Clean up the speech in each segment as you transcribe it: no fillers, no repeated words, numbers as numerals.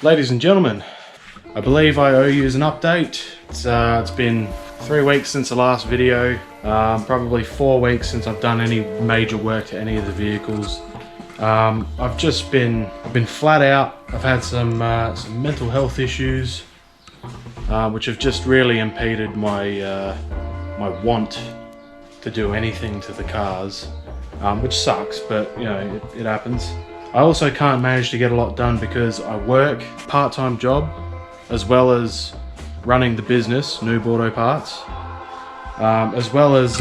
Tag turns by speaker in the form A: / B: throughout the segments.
A: Ladies and gentlemen, I believe I owe you an update. It's been 3 weeks since the last video, probably 4 weeks since I've done any major work to any of the vehicles. I've been flat out. I've had some mental health issues, which have just really impeded my my want to do anything to the cars, which sucks, but you know, it happens. I also can't manage to get a lot done because I work a part-time job as well as running the business, NooB Auto Parts, as well as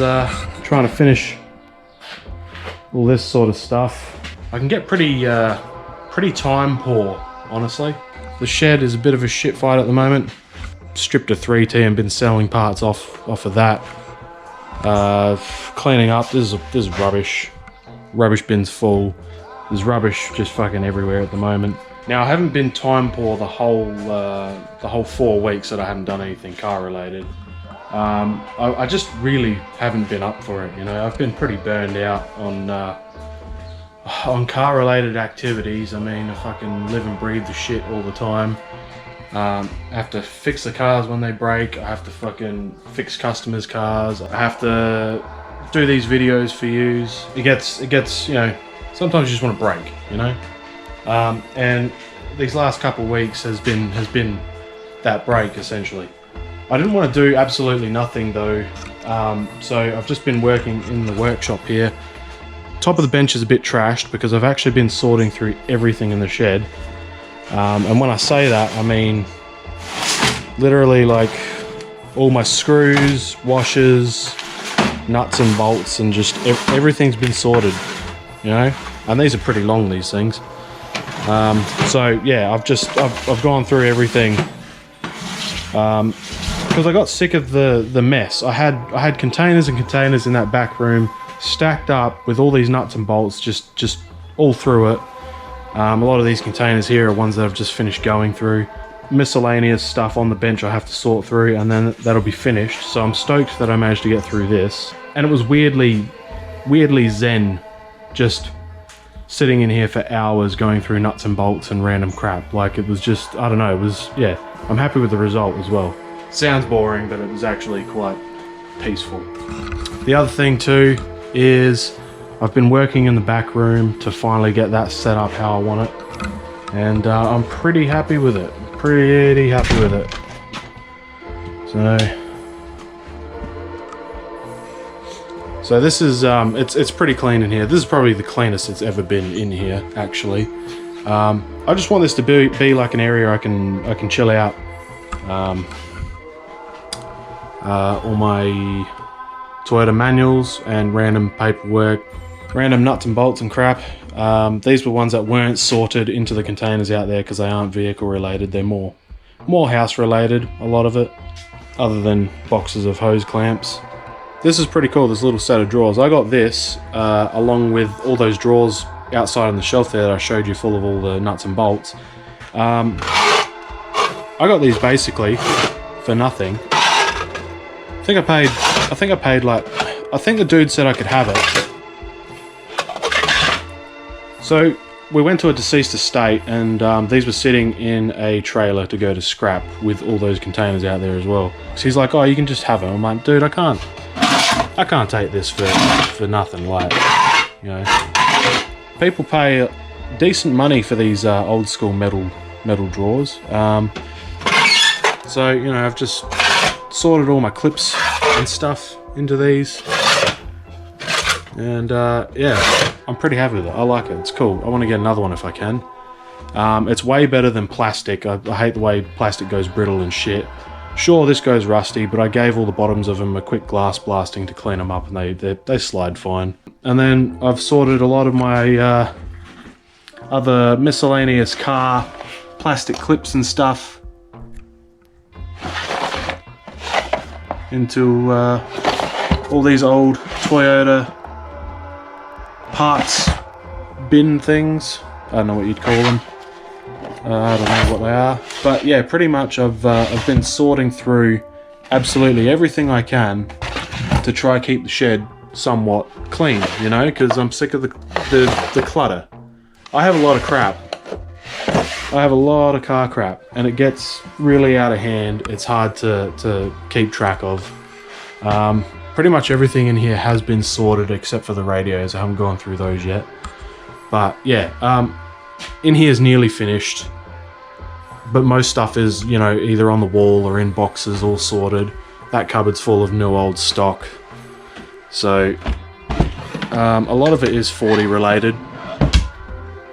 A: trying to finish all this sort of stuff. I can get pretty time poor, honestly. The shed is a bit of a shit fight at the moment. Stripped a 3T and been selling parts off of that. Cleaning up, this is rubbish. Rubbish bin's full. There's rubbish just fucking everywhere at the moment. Now, I haven't been time poor the whole 4 weeks that I haven't done anything car related. I just really haven't been up for it, you know. I've been pretty burned out on car related activities. I mean, I fucking live and breathe the shit all the time. I have to fix the cars when they break. I have to fucking fix customers' cars. I have to do these videos for yous. It gets, you know, sometimes you just want to break, you know? And these last couple of weeks has been that break, essentially. I didn't want to do absolutely nothing though, so I've just been working in the workshop here. Top of the bench is a bit trashed because I've actually been sorting through everything in the shed. And when I say that, I mean literally like all my screws, washers, nuts and bolts, and just everything's been sorted, you know. And these are pretty long, these things. So yeah, I've gone through everything because I got sick of the mess. I had containers and containers in that back room stacked up with all these nuts and bolts just all through it. A lot of these containers here are ones that I've just finished going through. Miscellaneous stuff on the bench I have to sort through, and then that'll be finished. So I'm stoked that I managed to get through this. And it was weirdly zen, just sitting in here for hours going through nuts and bolts and random crap. Like, it was just, I don't know, it was, yeah, I'm happy with the result as well. Sounds boring, but it was actually quite peaceful. The other thing too is I've been working in the back room to finally get that set up how I want it, and I'm pretty happy with it. Pretty happy with it. So this is it's pretty clean in here. This is probably the cleanest it's ever been in here, actually. I just want this to be like an area I can chill out. All my Toyota manuals and random paperwork, random nuts and bolts and crap. These were ones that weren't sorted into the containers out there because they aren't vehicle related. They're more house related, a lot of it, other than boxes of hose clamps. This is pretty cool, this little set of drawers. I got this along with all those drawers outside on the shelf there that I showed you, full of all the nuts and bolts. I got these basically for nothing. I think I paid like, I think the dude said I could have it. So we went to a deceased estate, and these were sitting in a trailer to go to scrap with all those containers out there as well. So he's like, oh, you can just have them. I'm like, dude, I can't take this for nothing. Like, you know, people pay decent money for these old school metal drawers. So, you know, I've just sorted all my clips and stuff into these, and yeah, I'm pretty happy with it. I like it. It's cool. I want to get another one if I can. It's way better than plastic. I hate the way plastic goes brittle and shit. Sure, this goes rusty, but I gave all the bottoms of them a quick glass blasting to clean them up, and they slide fine. And then I've sorted a lot of my other miscellaneous car plastic clips and stuff into all these old Toyota parts bin things. I don't know what you'd call them. I don't know what they are, but yeah, pretty much I've been sorting through absolutely everything I can to try keep the shed somewhat clean, you know, because I'm sick of the clutter. I have a lot of crap, I have a lot of car crap and it gets really out of hand. It's hard to keep track of. Pretty much everything in here has been sorted except for the radios. I haven't gone through those yet. But yeah, in here is nearly finished. But most stuff is, you know, either on the wall or in boxes all sorted. That cupboard's full of new old stock. So a lot of it is 40 related.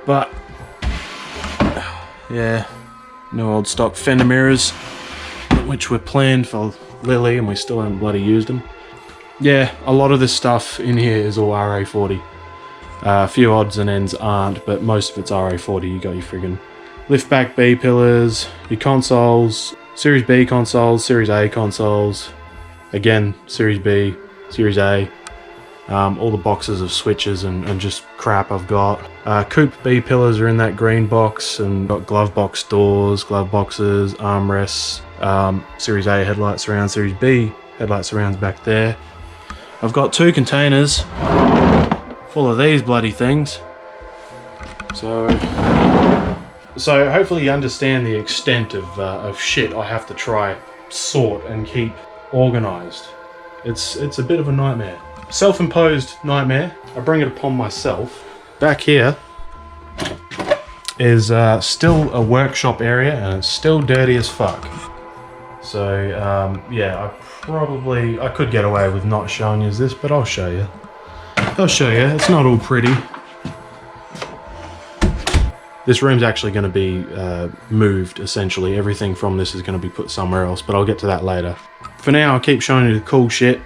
A: But yeah, new old stock fender mirrors, which were planned for Lily and we still haven't bloody used them. Yeah, a lot of this stuff in here is all RA40. A few odds and ends aren't, but most of it's RA40. You got your friggin' lift back B pillars, your consoles, Series B consoles, Series A consoles, again, Series B, Series A, all the boxes of switches and just crap I've got. Coupe B pillars are in that green box, and got glove box doors, glove boxes, armrests, Series A headlight surround, Series B headlight surrounds back there. I've got 2 containers full of these bloody things. So hopefully you understand the extent of shit I have to try, sort and keep organised. It's a bit of a nightmare. Self-imposed nightmare. I bring it upon myself. Back here is still a workshop area and it's still dirty as fuck. So yeah, I could get away with not showing you this, but I'll show you. I'll show you. It's not all pretty. This room's actually going to be moved, essentially. Everything from this is going to be put somewhere else, but I'll get to that later. For now, I'll keep showing you the cool shit,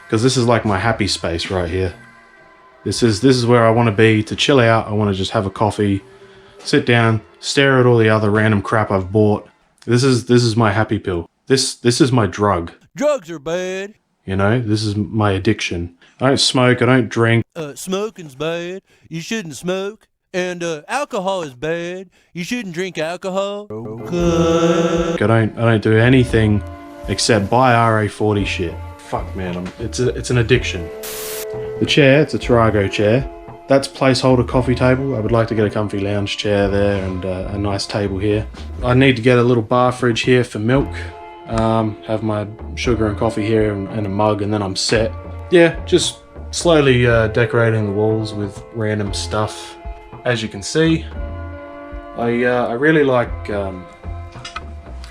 A: because this is like my happy space right here. This is where I want to be to chill out. I want to just have a coffee, sit down, stare at all the other random crap I've bought. This is my happy pill. This is my drug.
B: Drugs are bad.
A: You know, this is my addiction. I don't smoke, I don't drink.
B: Smoking's bad. You shouldn't smoke. And alcohol is bad. You shouldn't drink alcohol. Okay.
A: I don't do anything except buy RA40 shit. Fuck man, it's an addiction. The chair, it's a Tarago chair. That's placeholder coffee table. I would like to get a comfy lounge chair there and a nice table here. I need to get a little bar fridge here for milk. Have my sugar and coffee here and a mug, and then I'm set. Yeah, just slowly decorating the walls with random stuff. As you can see, I really like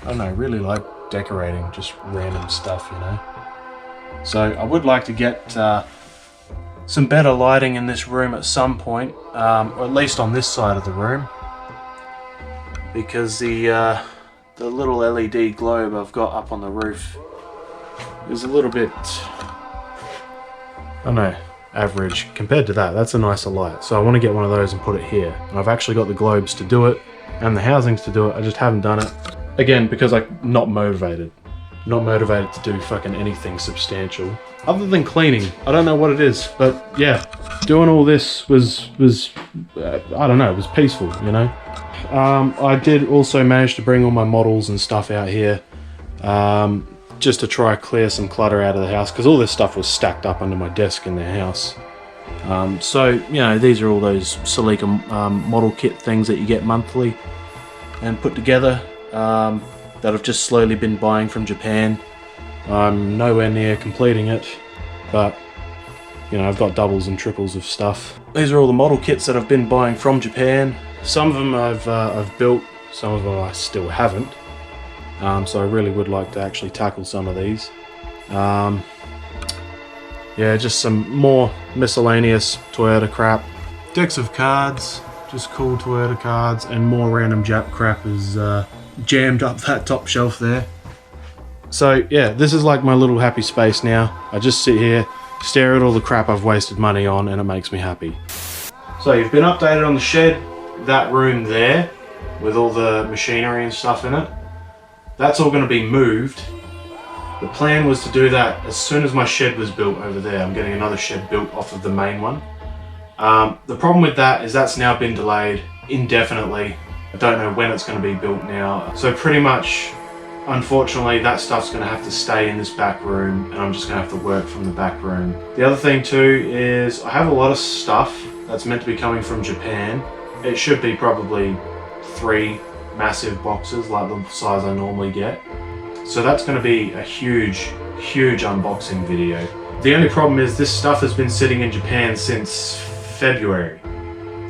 A: really like decorating just random stuff, you know. So I would like to get some better lighting in this room at some point, or at least on this side of the room, because the little LED globe I've got up on the roof is a little bit, I don't know, average compared to that. That's a nicer light, so I want to get one of those and put it here. And I've actually got the globes to do it and the housings to do it. I just haven't done it, again, because I'm not motivated to do fucking anything substantial other than cleaning. I don't know what it is, but yeah, doing all this was I don't know, it was peaceful, you know. I did also manage to bring all my models and stuff out here, just to try clear some clutter out of the house, because all this stuff was stacked up under my desk in the house. So, you know, these are all those Celica model kit things that you get monthly and put together, that I've just slowly been buying from Japan. I'm nowhere near completing it, but, you know, I've got doubles and triples of stuff. These are all the model kits that I've been buying from Japan. Some of them I've built, some of them I still haven't. So I really would like to actually tackle some of these. Yeah, just some more miscellaneous Toyota crap. Decks of cards, just cool Toyota cards, and more random Jap crap is jammed up that top shelf there. So yeah, this is like my little happy space now. I just sit here, stare at all the crap I've wasted money on, and it makes me happy. So you've been updated on the shed, that room there, with all the machinery and stuff in it. That's all going to be moved. The plan was to do that as soon as my shed was built over there. I'm getting another shed built off of the main one. The problem with that is that's now been delayed indefinitely. I don't know when it's going to be built now. So pretty much, unfortunately, that stuff's going to have to stay in this back room, and I'm just going to have to work from the back room. The other thing too is I have a lot of stuff that's meant to be coming from Japan. It should be probably 3 massive boxes like the size I normally get. So that's going to be a huge unboxing video. The only problem is this stuff has been sitting in Japan since February.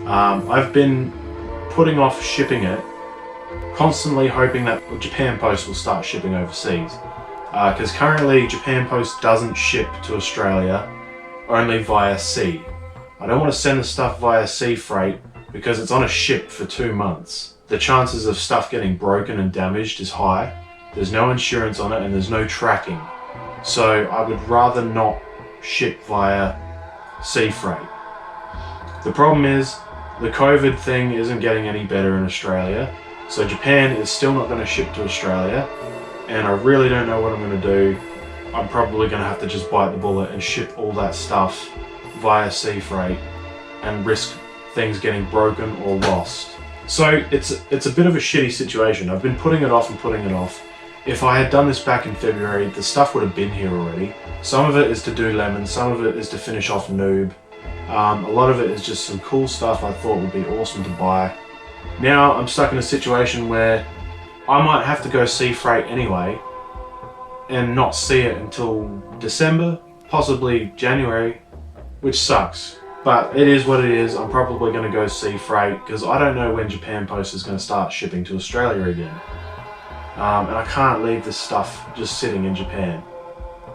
A: I've been putting off shipping it, constantly hoping that Japan Post will start shipping overseas. Because currently Japan Post doesn't ship to Australia, only via sea. I don't want to send the stuff via sea freight because it's on a ship for 2 months. The chances of stuff getting broken and damaged is high. There's no insurance on it and there's no tracking. So I would rather not ship via sea freight. The problem is the COVID thing isn't getting any better in Australia. So Japan is still not going to ship to Australia. And I really don't know what I'm going to do. I'm probably going to have to just bite the bullet and ship all that stuff via sea freight and risk things getting broken or lost. So it's a bit of a shitty situation. I've been putting it off and putting it off. If I had done this back in February, the stuff would have been here already. Some of it is to do lemon, some of it is to finish off NooB. A lot of it is just some cool stuff I thought would be awesome to buy. Now I'm stuck in a situation where I might have to go sea freight anyway and not see it until December, possibly January, which sucks. But it is what it is. I'm probably going to go sea freight because I don't know when Japan Post is going to start shipping to Australia again. And I can't leave this stuff just sitting in Japan.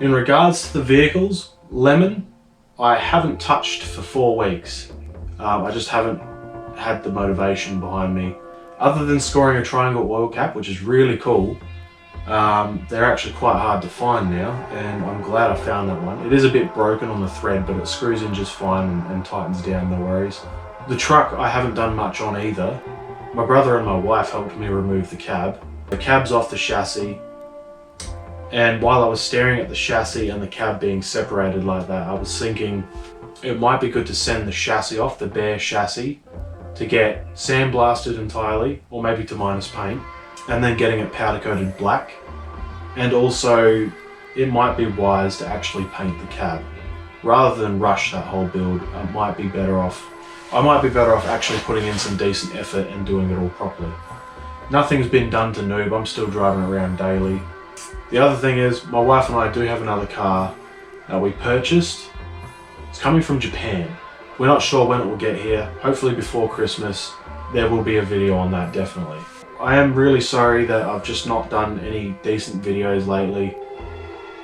A: In regards to the vehicles, Lemon, I haven't touched for 4 weeks. I just haven't had the motivation behind me. Other than scoring a triangle oil cap, which is really cool, they're actually quite hard to find now, and I'm glad I found that one. It is a bit broken on the thread, but it screws in just fine and tightens down, no worries. The truck I haven't done much on either. My brother and my wife helped me remove the cab. The cab's off the chassis, and while I was staring at the chassis and the cab being separated like that, I was thinking it might be good to send the chassis off, the bare chassis, to get sandblasted entirely, or maybe to minus paint, and then getting it powder coated black. And also, it might be wise to actually paint the cab. Rather than rush that whole build, I might be better off actually putting in some decent effort and doing it all properly. Nothing's been done to NooB, I'm still driving around daily. The other thing is, my wife and I do have another car that we purchased. It's coming from Japan. We're not sure when it will get here, hopefully before Christmas. There will be a video on that, definitely. I am really sorry that I've just not done any decent videos lately.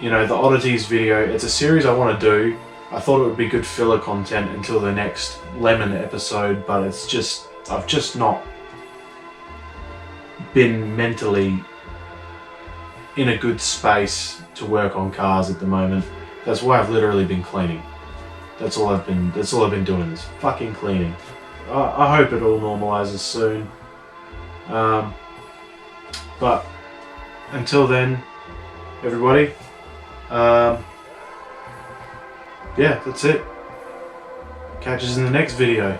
A: You know, the Oddities video, it's a series I want to do. I thought it would be good filler content until the next Lemon episode, but it's just, I've just not been mentally in a good space to work on cars at the moment. That's why I've literally been cleaning. That's all I've been doing is fucking cleaning. I hope it all normalizes soon. But until then, everybody, yeah, that's it. Catch us in the next video.